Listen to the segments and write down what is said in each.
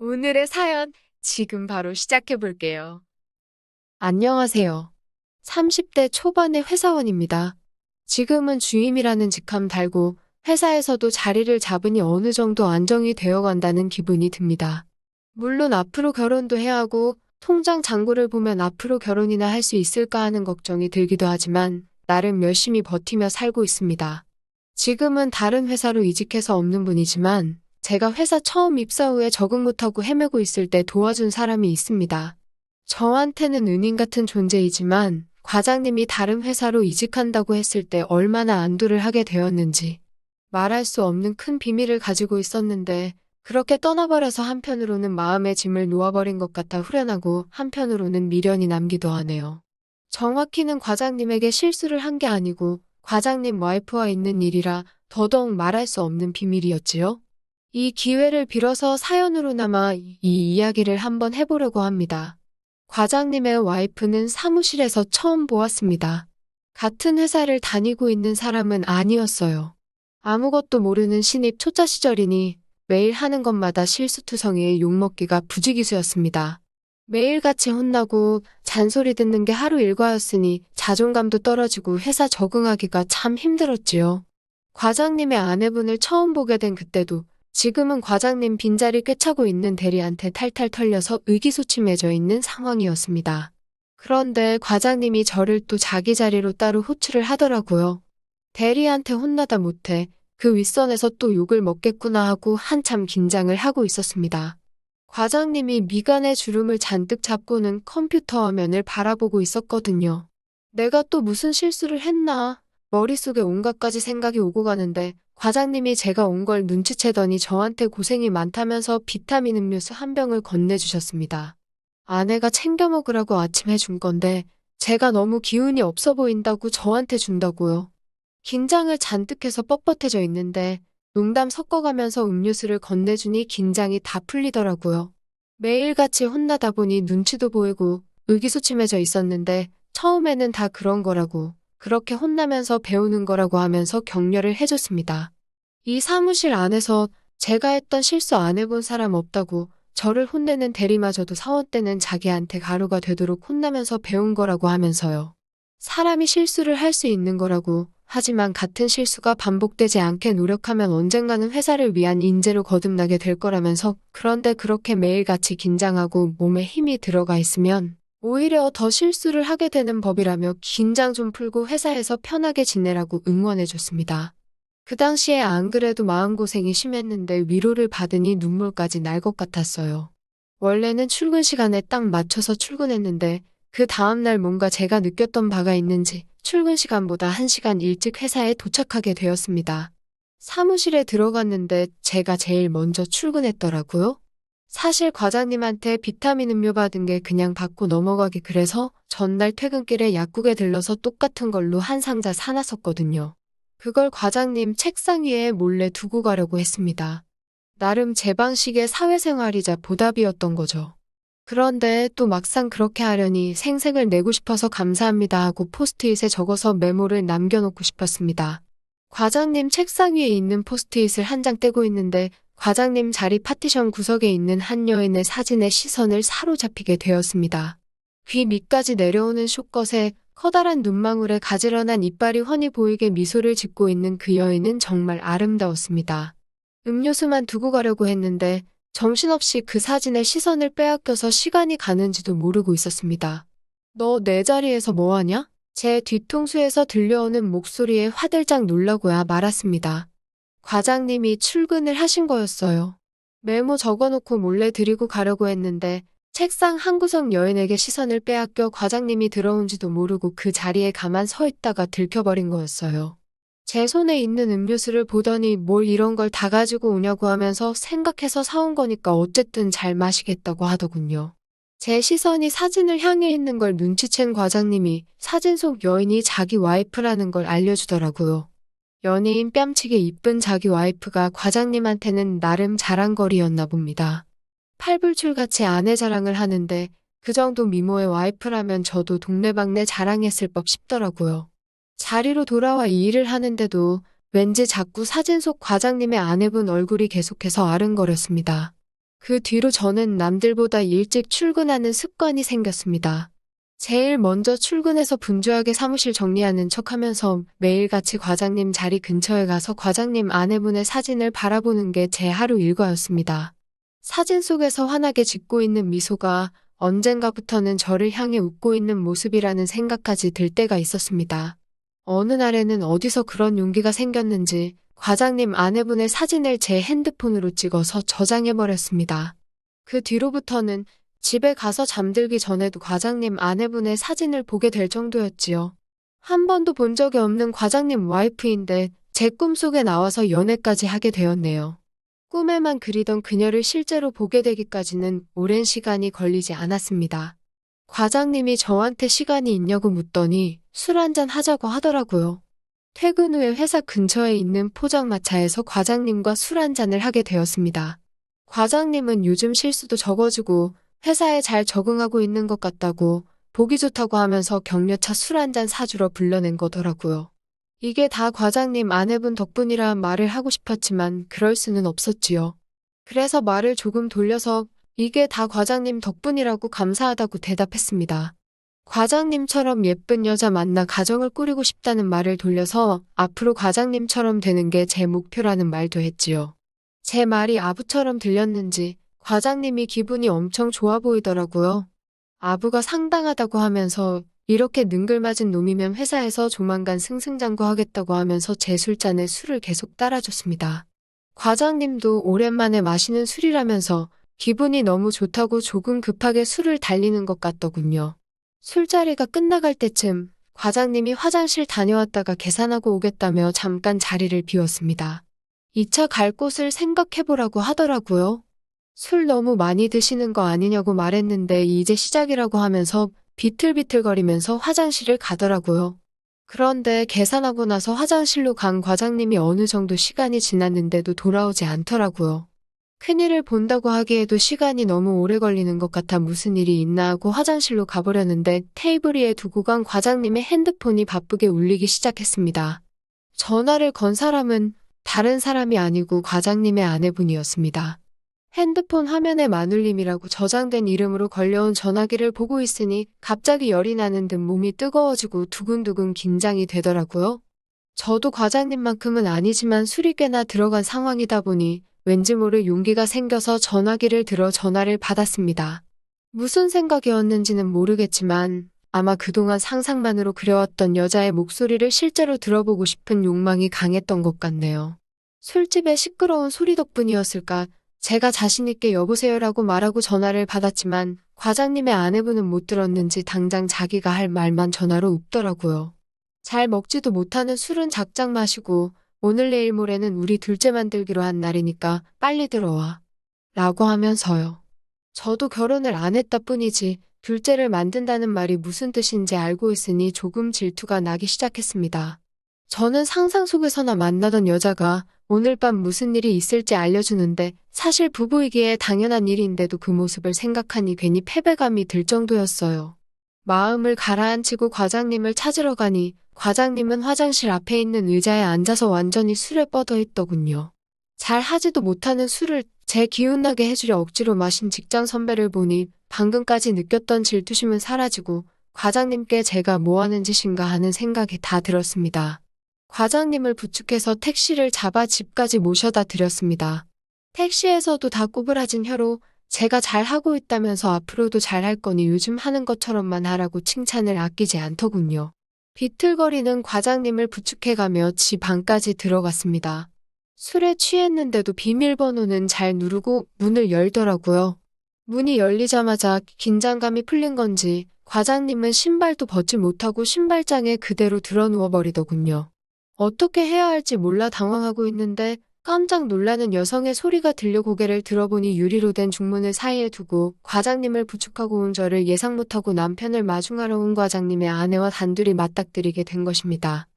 오늘의 사연 지금 바로 시작해 볼게요. 안녕하세요. 30대 초반의 회사원입니다. 지금은 주임이라는 직함 달고 회사에서도 자리를 잡으니 어느 정도 안정이 되어 간다는 기분이 듭니다. 물론 앞으로 결혼도 해야 하고 통장 잔고를 보면 앞으로 결혼이나 할 수 있을까 하는 걱정이 들기도 하지만 나름 열심히 버티며 살고 있습니다. 지금은 다른 회사로 이직해서 없는 분이지만 제가 회사 처음 입사 후에 적응 못하고 헤매고 있을 때 도와준 사람이 있습니다. 저한테는 은인 같은 존재이지만 과장님이 다른 회사로 이직한다고 했을 때 얼마나 안도를 하게 되었는지 말할 수 없는 큰 비밀을 가지고 있었는데 그렇게 떠나버려서 한편으로는 마음의 짐을 놓아버린 것 같아 후련하고 한편으로는 미련이 남기도 하네요. 정확히는 과장님에게 실수를 한 게 아니고 과장님 와이프와 있는 일이라 더더욱 말할 수 없는 비밀이었지요. 이 기회를 빌어서 사연으로나마 이 이야기를 한번 해보려고 합니다. 과장님의 와이프는 사무실에서 처음 보았습니다. 같은 회사를 다니고 있는 사람은 아니었어요. 아무것도 모르는 신입 초짜 시절이니 매일 하는 것마다 실수투성이에 욕먹기가 부지기수였습니다. 매일같이 혼나고 잔소리 듣는 게 하루 일과였으니 자존감도 떨어지고 회사 적응하기가 참 힘들었지요. 과장님의 아내분을 처음 보게 된 그때도 지금은 과장님 빈자리 꿰차고 있는 대리한테 탈탈 털려서 의기소침해져 있는 상황이었습니다. 그런데 과장님이 저를 또 자기 자리로 따로 호출을 하더라고요. 대리한테 혼나다 못해 그 윗선에서 또 욕을 먹겠구나 하고 한참 긴장을 하고 있었습니다. 과장님이 미간에 주름을 잔뜩 잡고는 컴퓨터 화면을 바라보고 있었거든요. 내가 또 무슨 실수를 했나? 머릿속에 온갖 가지 생각이 오고 가는데 과장님이 제가 온 걸 눈치채더니 저한테 고생이 많다면서 비타민 음료수 한 병을 건네주셨습니다. 아내가 챙겨 먹으라고 아침 해준 건데 제가 너무 기운이 없어 보인다고 저한테 준다고요. 긴장을 잔뜩 해서 뻣뻣해져 있는데 농담 섞어가면서 음료수를 건네주니 긴장이 다 풀리더라고요. 매일같이 혼나다 보니 눈치도 보이고 의기소침해져 있었는데 처음에는 다 그런 거라고 그렇게 혼나면서 배우는 거라고 하면서 격려를 해줬습니다. 이 사무실 안에서 제가 했던 실수 안 해본 사람 없다고 저를 혼내는 대리마저도 사원 때는 자기한테 가루가 되도록 혼나면서 배운 거라고 하면서요. 사람이 실수를 할 수 있는 거라고 하지만 같은 실수가 반복되지 않게 노력하면 언젠가는 회사를 위한 인재로 거듭나게 될 거라면서 그런데 그렇게 매일같이 긴장하고 몸에 힘이 들어가 있으면 오히려 더 실수를 하게 되는 법이라며 긴장 좀 풀고 회사에서 편하게 지내라고 응원해줬습니다. 그 당시에 안 그래도 마음고생이 심했는데 위로를 받으니 눈물까지 날 것 같았어요. 원래는 출근 시간에 딱 맞춰서 출근했는데 그 다음날 뭔가 제가 느꼈던 바가 있는지 출근 시간보다 1시간 일찍 회사에 도착하게 되었습니다. 사무실에 들어갔는데 제가 제일 먼저 출근했더라고요. 사실 과장님한테 비타민 음료 받은 게 그냥 받고 넘어가기 그래서 전날 퇴근길에 약국에 들러서 똑같은 걸로 한 상자 사놨었거든요. 그걸 과장님 책상 위에 몰래 두고 가려고 했습니다. 나름 제 방식의 사회생활이자 보답이었던 거죠. 그런데 또 막상 그렇게 하려니 생색을 내고 싶어서 감사합니다 하고 포스트잇에 적어서 메모를 남겨놓고 싶었습니다. 과장님 책상 위에 있는 포스트잇을 한 장 떼고 있는데 과장님 자리 파티션 구석에 있는 한 여인의 사진에 시선을 사로잡히게 되었습니다. 귀 밑까지 내려오는 숏것에 커다란 눈망울에 가지런한 이빨이 훤히 보이게 미소를 짓고 있는 그 여인은 정말 아름다웠습니다. 음료수만 두고 가려고 했는데 정신없이 그 사진에 시선을 빼앗겨서 시간이 가는지도 모르고 있었습니다. 너 내 자리에서 뭐하냐? 제 뒤통수에서 들려오는 목소리에 화들짝 놀라고야 말았습니다. 과장님이 출근을 하신 거였어요. 메모 적어놓고 몰래 드리고 가려고 했는데 책상 한 구석 여인에게 시선을 빼앗겨 과장님이 들어온지도 모르고 그 자리에 가만 서 있다가 들켜버린 거였어요. 제 손에 있는 음료수를 보더니 뭘 이런 걸 다 가지고 오냐고 하면서 생각해서 사온 거니까 어쨌든 잘 마시겠다고 하더군요. 제 시선이 사진을 향해 있는 걸 눈치챈 과장님이 사진 속 여인이 자기 와이프라는 걸 알려주더라고요. 연예인 뺨치게 이쁜 자기 와이프가 과장님한테는 나름 자랑거리였나 봅니다. 팔불출같이 아내 자랑을 하는데 그 정도 미모의 와이프라면 저도 동네방네 자랑했을 법 싶더라고요. 자리로 돌아와 이 일을 하는데도 왠지 자꾸 사진 속 과장님의 아내분 얼굴이 계속해서 아른거렸습니다. 그 뒤로 저는 남들보다 일찍 출근하는 습관이 생겼습니다. 제일 먼저 출근해서 분주하게 사무실 정리하는 척하면서 매일같이 과장님 자리 근처에 가서 과장님 아내분의 사진을 바라보는 게 제 하루 일과였습니다. 사진 속에서 환하게 짓고 있는 미소가 언젠가부터는 저를 향해 웃고 있는 모습이라는 생각까지 들 때가 있었습니다. 어느 날에는 어디서 그런 용기가 생겼는지 과장님 아내분의 사진을 제 핸드폰으로 찍어서 저장해버렸습니다. 그 뒤로부터는 집에 가서 잠들기 전에도 과장님 아내분의 사진을 보게 될 정도였지요. 한 번도 본 적이 없는 과장님 와이프인데 제 꿈속에 나와서 연애까지 하게 되었네요. 꿈에만 그리던 그녀를 실제로 보게 되기까지는 오랜 시간이 걸리지 않았습니다. 과장님이 저한테 시간이 있냐고 묻더니 술 한잔 하자고 하더라고요. 퇴근 후에 회사 근처에 있는 포장마차에서 과장님과 술 한잔을 하게 되었습니다. 과장님은 요즘 실수도 적어주고 회사에 잘 적응하고 있는 것 같다고 보기 좋다고 하면서 격려차 술 한잔 사주러 불러낸 거더라고요. 이게 다 과장님 아내분 덕분이라 말을 하고 싶었지만 그럴 수는 없었지요. 그래서 말을 조금 돌려서 이게 다 과장님 덕분이라고 감사하다고 대답했습니다. 과장님처럼 예쁜 여자 만나 가정을 꾸리고 싶다는 말을 돌려서 앞으로 과장님처럼 되는 게 제 목표라는 말도 했지요. 제 말이 아부처럼 들렸는지 과장님이 기분이 엄청 좋아 보이더라고요. 아부가 상당하다고 하면서 이렇게 능글맞은 놈이면 회사에서 조만간 승승장구하겠다고 하면서 제 술잔에 술을 계속 따라줬습니다. 과장님도 오랜만에 마시는 술이라면서 기분이 너무 좋다고 조금 급하게 술을 달리는 것 같더군요. 술자리가 끝나갈 때쯤 과장님이 화장실 다녀왔다가 계산하고 오겠다며 잠깐 자리를 비웠습니다. 2차 갈 곳을 생각해보라고 하더라고요. 술 너무 많이 드시는 거 아니냐고 말했는데 이제 시작이라고 하면서 비틀비틀거리면서 화장실을 가더라고요. 그런데 계산하고 나서 화장실로 간 과장님이 어느 정도 시간이 지났는데도 돌아오지 않더라고요. 큰일을 본다고 하기에도 시간이 너무 오래 걸리는 것 같아 무슨 일이 있나 하고 화장실로 가보려는데 테이블 위에 두고 간 과장님의 핸드폰이 바쁘게 울리기 시작했습니다. 전화를 건 사람은 다른 사람이 아니고 과장님의 아내분이었습니다. 핸드폰 화면에 만울림이라고 저장된 이름으로 걸려온 전화기를 보고 있으니 갑자기 열이 나는 듯 몸이 뜨거워지고 두근두근 긴장이 되더라고요. 저도 과장님만큼은 아니지만 술이 꽤나 들어간 상황이다 보니 왠지 모를 용기가 생겨서 전화기를 들어 전화를 받았습니다. 무슨 생각이었는지는 모르겠지만 아마 그동안 상상만으로 그려왔던 여자의 목소리를 실제로 들어보고 싶은 욕망이 강했던 것 같네요. 술집의 시끄러운 소리 덕분이었을까? 제가 자신있게 여보세요라고 말하고 전화를 받았지만 과장님의 아내분은 못 들었는지 당장 자기가 할 말만 전화로 웃더라고요. 잘 먹지도 못하는 술은 작작 마시고 오늘 내일 모레는 우리 둘째 만들기로 한 날이니까 빨리 들어와. 라고 하면서요. 저도 결혼을 안 했다 뿐이지 둘째를 만든다는 말이 무슨 뜻인지 알고 있으니 조금 질투가 나기 시작했습니다. 저는 상상 속에서나 만나던 여자가 오늘 밤 무슨 일이 있을지 알려주는데 사실 부부이기에 당연한 일인데도 그 모습을 생각하니 괜히 패배감이 들 정도였어요. 마음을 가라앉히고 과장님을 찾으러 가니 과장님은 화장실 앞에 있는 의자에 앉아서 완전히 술에 뻗어 있더군요. 잘 하지도 못하는 술을 제 기운나게 해주려 억지로 마신 직장 선배를 보니 방금까지 느꼈던 질투심은 사라지고 과장님께 제가 뭐 하는 짓인가 하는 생각이 다 들었습니다. 과장님을 부축해서 택시를 잡아 집까지 모셔다 드렸습니다. 택시에서도 다 꼬부라진 혀로 제가 잘하고 있다면서 앞으로도 잘할 거니 요즘 하는 것처럼만 하라고 칭찬을 아끼지 않더군요. 비틀거리는 과장님을 부축해가며 집 방까지 들어갔습니다. 술에 취했는데도 비밀번호는 잘 누르고 문을 열더라고요. 문이 열리자마자 긴장감이 풀린 건지 과장님은 신발도 벗지 못하고 신발장에 그대로 드러누워 버리더군요. 어떻게 해야 할지 몰라 당황하고 있는데 깜짝 놀라는 여성의 소리가 들려 고개를 들어보니 유리로 된 중문을 사이에 두고 과장님을 부축하고 온 저를 예상 못하고 남편을 마중하러 온 과장님의 아내와 단둘이 맞닥뜨리게 된 것입니다.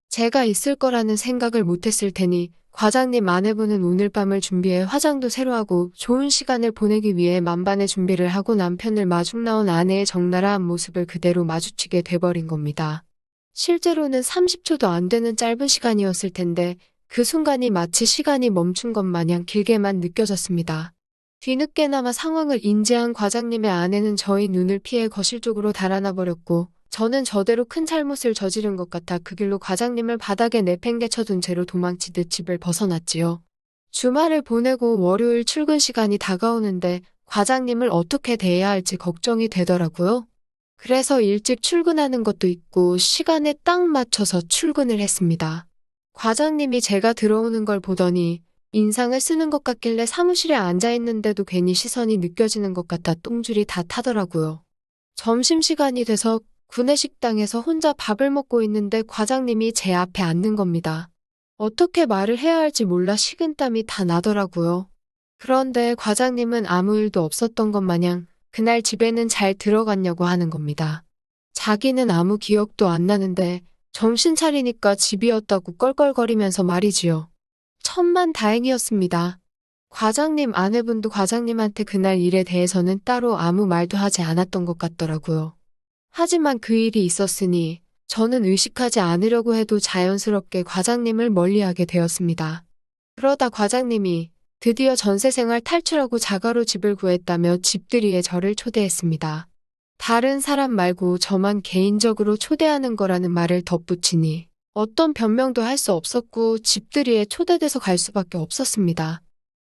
제가 있을 거라는 생각을 못했을 테니 과장님 아내분은 오늘 밤을 준비해 화장도 새로 하고 좋은 시간을 보내기 위해 만반의 준비를 하고 남편을 마중 나온 아내의 적나라한 모습을 그대로 마주치게 돼버린 겁니다. 실제로는 30초도 안 되는 짧은 시간이었을 텐데 그 순간이 마치 시간이 멈춘 것 마냥 길게만 느껴졌습니다. 뒤늦게나마 상황을 인지한 과장님의 아내는 저희 눈을 피해 거실 쪽으로 달아나 버렸고 저는 저대로 큰 잘못을 저지른 것 같아 그 길로 과장님을 바닥에 내팽개쳐둔 채로 도망치듯 집을 벗어났지요. 주말을 보내고 월요일 출근 시간이 다가오는데 과장님을 어떻게 대해야 할지 걱정이 되더라고요. 그래서 일찍 출근하는 것도 있고 시간에 딱 맞춰서 출근을 했습니다. 과장님이 제가 들어오는 걸 보더니 인상을 쓰는 것 같길래 사무실에 앉아있는데도 괜히 시선이 느껴지는 것 같아 똥줄이 다 타더라고요. 점심시간이 돼서 구내식당에서 혼자 밥을 먹고 있는데 과장님이 제 앞에 앉는 겁니다. 어떻게 말을 해야 할지 몰라 식은땀이 다 나더라고요. 그런데 과장님은 아무 일도 없었던 것 마냥 그날 집에는 잘 들어갔냐고 하는 겁니다. 자기는 아무 기억도 안 나는데 정신 차리니까 집이었다고 껄껄거리면서 말이지요. 천만 다행이었습니다. 과장님 아내분도 과장님한테 그날 일에 대해서는 따로 아무 말도 하지 않았던 것 같더라고요. 하지만 그 일이 있었으니 저는 의식하지 않으려고 해도 자연스럽게 과장님을 멀리하게 되었습니다. 그러다 과장님이 드디어 전세생활 탈출하고 자가로 집을 구했다며 집들이에 저를 초대했습니다. 다른 사람 말고 저만 개인적으로 초대하는 거라는 말을 덧붙이니 어떤 변명도 할 수 없었고 집들이에 초대돼서 갈 수밖에 없었습니다.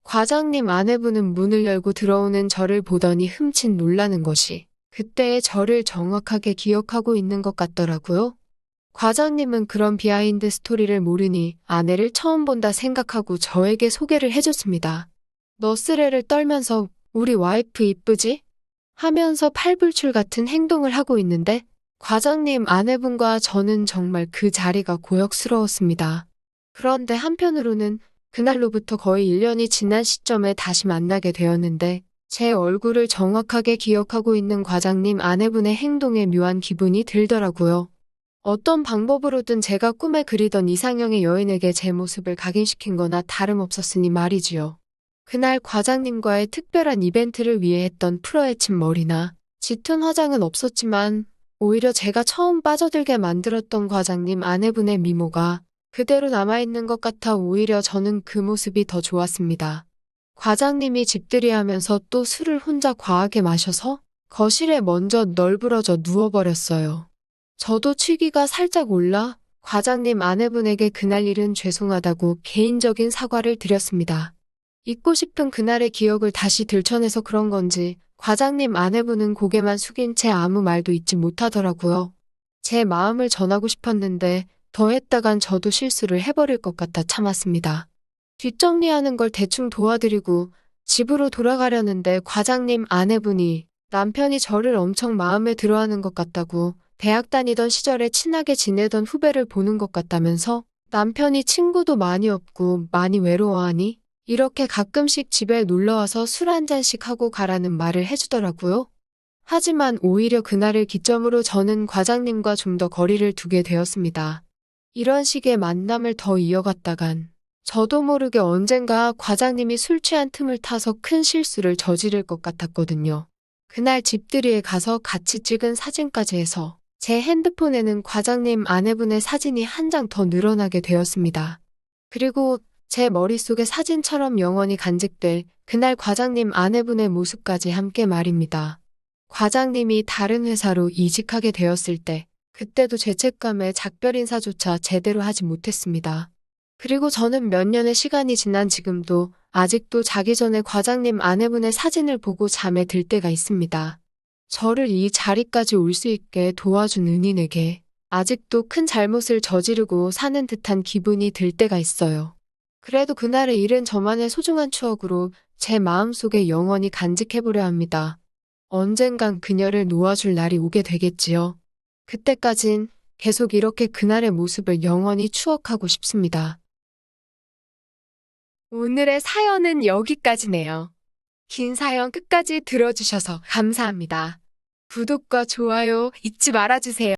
과장님 아내분은 문을 열고 들어오는 저를 보더니 흠칫 놀라는 것이 그때의 저를 정확하게 기억하고 있는 것 같더라고요. 과장님은 그런 비하인드 스토리를 모르니 아내를 처음 본다 생각하고 저에게 소개를 해줬습니다. 너스레를 떨면서 우리 와이프 이쁘지? 하면서 팔불출 같은 행동을 하고 있는데 과장님 아내분과 저는 정말 그 자리가 고역스러웠습니다. 그런데 한편으로는 그날로부터 거의 1년이 지난 시점에 다시 만나게 되었는데 제 얼굴을 정확하게 기억하고 있는 과장님 아내분의 행동에 묘한 기분이 들더라고요. 어떤 방법으로든 제가 꿈에 그리던 이상형의 여인에게 제 모습을 각인시킨 거나 다름없었으니 말이지요. 그날 과장님과의 특별한 이벤트를 위해 했던 풀어헤친 머리나 짙은 화장은 없었지만 오히려 제가 처음 빠져들게 만들었던 과장님 아내분의 미모가 그대로 남아있는 것 같아 오히려 저는 그 모습이 더 좋았습니다. 과장님이 집들이 하면서 또 술을 혼자 과하게 마셔서 거실에 먼저 널브러져 누워버렸어요. 저도 취기가 살짝 올라 과장님 아내분에게 그날 일은 죄송하다고 개인적인 사과를 드렸습니다. 잊고 싶은 그날의 기억을 다시 들춰내서 그런 건지 과장님 아내분은 고개만 숙인 채 아무 말도 잊지 못하더라고요. 제 마음을 전하고 싶었는데 더 했다간 저도 실수를 해버릴 것 같아 참았습니다. 뒷정리하는 걸 대충 도와드리고 집으로 돌아가려는데 과장님 아내분이 남편이 저를 엄청 마음에 들어하는 것 같다고 대학 다니던 시절에 친하게 지내던 후배를 보는 것 같다면서 남편이 친구도 많이 없고 많이 외로워하니 이렇게 가끔씩 집에 놀러와서 술 한 잔씩 하고 가라는 말을 해주더라고요. 하지만 오히려 그날을 기점으로 저는 과장님과 좀 더 거리를 두게 되었습니다. 이런 식의 만남을 더 이어갔다간 저도 모르게 언젠가 과장님이 술 취한 틈을 타서 큰 실수를 저지를 것 같았거든요. 그날 집들이에 가서 같이 찍은 사진까지 해서 제 핸드폰에는 과장님 아내분의 사진이 한 장 더 늘어나게 되었습니다. 그리고 제 머릿속에 사진처럼 영원히 간직될 그날 과장님 아내분의 모습까지 함께 말입니다. 과장님이 다른 회사로 이직하게 되었을 때 그때도 죄책감에 작별 인사조차 제대로 하지 못했습니다. 그리고 저는 몇 년의 시간이 지난 지금도 아직도 자기 전에 과장님 아내분의 사진을 보고 잠에 들 때가 있습니다. 저를 이 자리까지 올 수 있게 도와준 은인에게 아직도 큰 잘못을 저지르고 사는 듯한 기분이 들 때가 있어요. 그래도 그날의 일은 저만의 소중한 추억으로 제 마음속에 영원히 간직해보려 합니다. 언젠간 그녀를 놓아줄 날이 오게 되겠지요. 그때까진 계속 이렇게 그날의 모습을 영원히 추억하고 싶습니다. 오늘의 사연은 여기까지네요. 긴 사연 끝까지 들어주셔서 감사합니다. 구독과 좋아요 잊지 말아주세요.